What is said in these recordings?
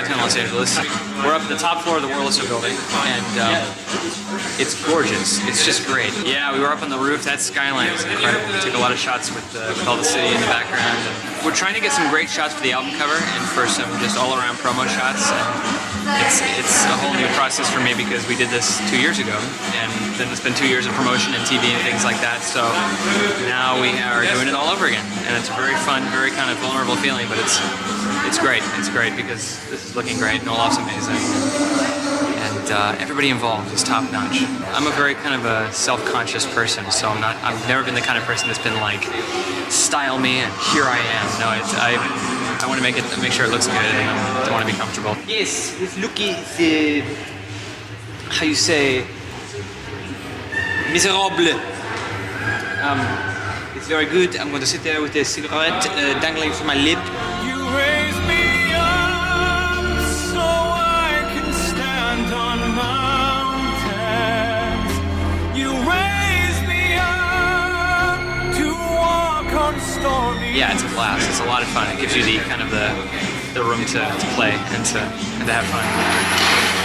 downtown Los Angeles. We're up at the top floor of the World building, and it's gorgeous. It's just great. Yeah, we were up on the roof. That skyline is incredible. We took a lot of shots with all the city in the background. And we're trying to get some great shots for the album cover and for some just all-around promo shots. And it's a whole new process for me because we did this 2 years ago, and then it's been 2 years of promotion and TV and things like that. So now we are doing it all over again, and it's a very fun, very kind of vulnerable feeling. But it's great. It's great because this is looking great, and Olaf's amazing, and everybody involved is top notch. I'm a very kind of a self-conscious person, so I've never been the kind of person that's been like, style me and here I am. No, I want to make sure it looks good, and I want to be comfortable. Yes, it's looking how you say, miserable. It's very good. I'm going to sit there with a cigarette dangling from my lip. You raise me up so I can stand on mountains. You raise me up to walk on stormy. Yeah, it's a blast. It's a lot of fun. It gives you the kind of the room to play and to have fun.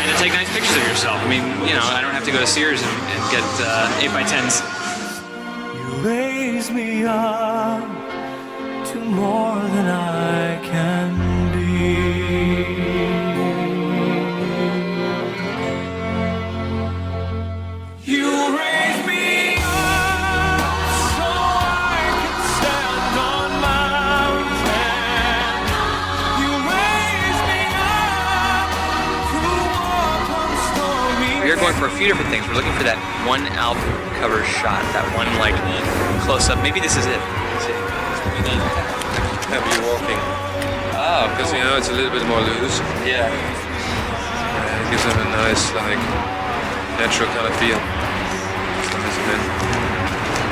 And to take nice pictures of yourself. I mean, I don't have to go to Sears and get 8x10s. You raise me up to more than I can be. You raise me up so I can stand on mountains. You raise me up to walk on stormy. We are going for a few different things. We're looking for that one album cover shot, that one like close up. Maybe this is it. Heavy walking. Oh, Because it's a little bit more loose. yeah. It gives them a nice, like, natural kind of feel.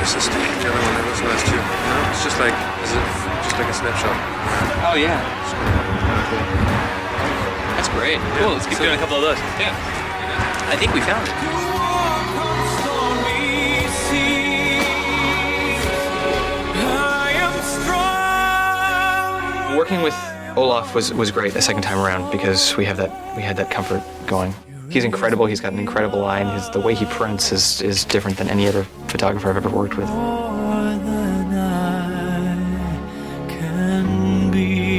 This is the other one that was nice too. It's just like a snapshot. Oh yeah. It's kind of cool. That's great. Yeah. Cool. Let's keep doing a couple of those. Yeah. I think we found it. Working with Olaf was great the second time around because we had that comfort going. He's incredible. He's got an incredible eye, and the way he prints is different than any other photographer I've ever worked with. More than I can be.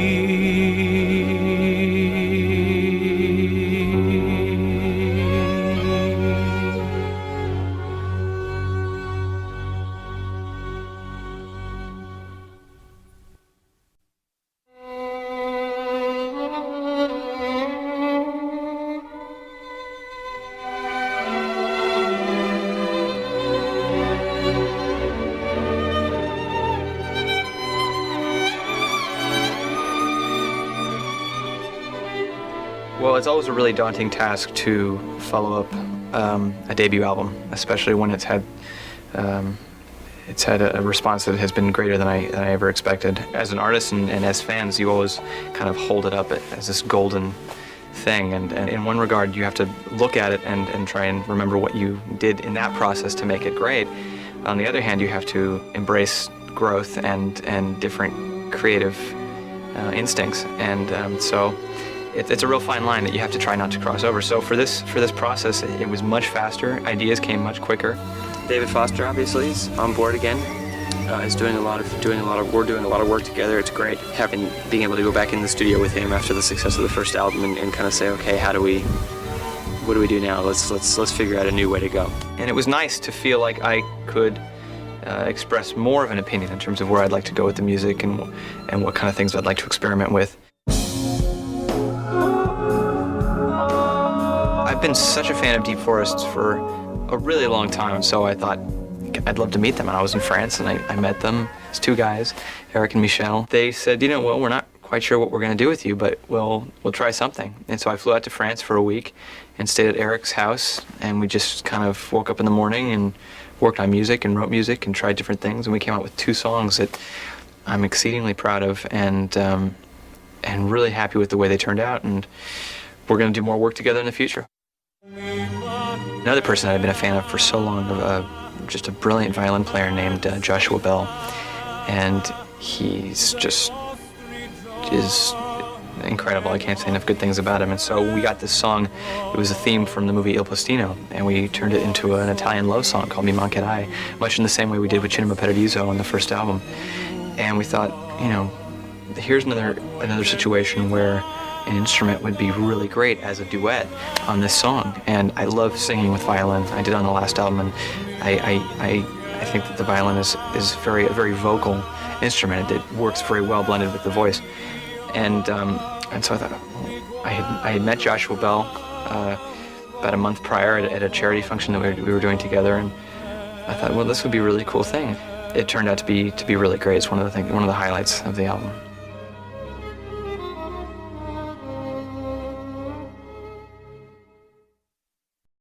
Well, it's always a really daunting task to follow up a debut album, especially when it's had a response that has been greater than I ever expected. As an artist and as fans, you always kind of hold it up as this golden thing, and in one regard, you have to look at it and try and remember what you did in that process to make it great. On the other hand, you have to embrace growth and different creative instincts, and so it's a real fine line that you have to try not to cross over. So for this process, it was much faster. Ideas came much quicker. David Foster obviously is on board again. We're doing a lot of work together. It's great being able to go back in the studio with him after the success of the first album and kind of say, okay, what do we do now? Let's figure out a new way to go. And it was nice to feel like I could express more of an opinion in terms of where I'd like to go with the music and what kind of things I'd like to experiment with. I've been such a fan of Deep Forests for a really long time, so I thought I'd love to meet them. And I was in France, and I met them. It's two guys, Eric and Michel. They said, well, we're not quite sure what we're going to do with you, but we'll try something. And so I flew out to France for a week and stayed at Eric's house, and we just kind of woke up in the morning and worked on music and wrote music and tried different things, and we came out with 2 songs that I'm exceedingly proud of and really happy with the way they turned out, and we're going to do more work together in the future. Another person that I've been a fan of for so long, just a brilliant violin player named Joshua Bell, and he's just is incredible. I can't say enough good things about him. And so we got this song. It was a theme from the movie Il Postino, and we turned it into an Italian love song called Mi Mancherai, much in the same way we did with Cinema Paradiso on the first album. And we thought, you know, here's another situation where an instrument would be really great as a duet on this song. And I love singing with violin. I did it on the last album, and I think that the violin is a very vocal instrument. It works very well blended with the voice. And so I thought, I had met Joshua Bell about a month prior at a charity function that we were doing together, and I thought, well, this would be a really cool thing. It turned out to be really great. It's one of the highlights of the album.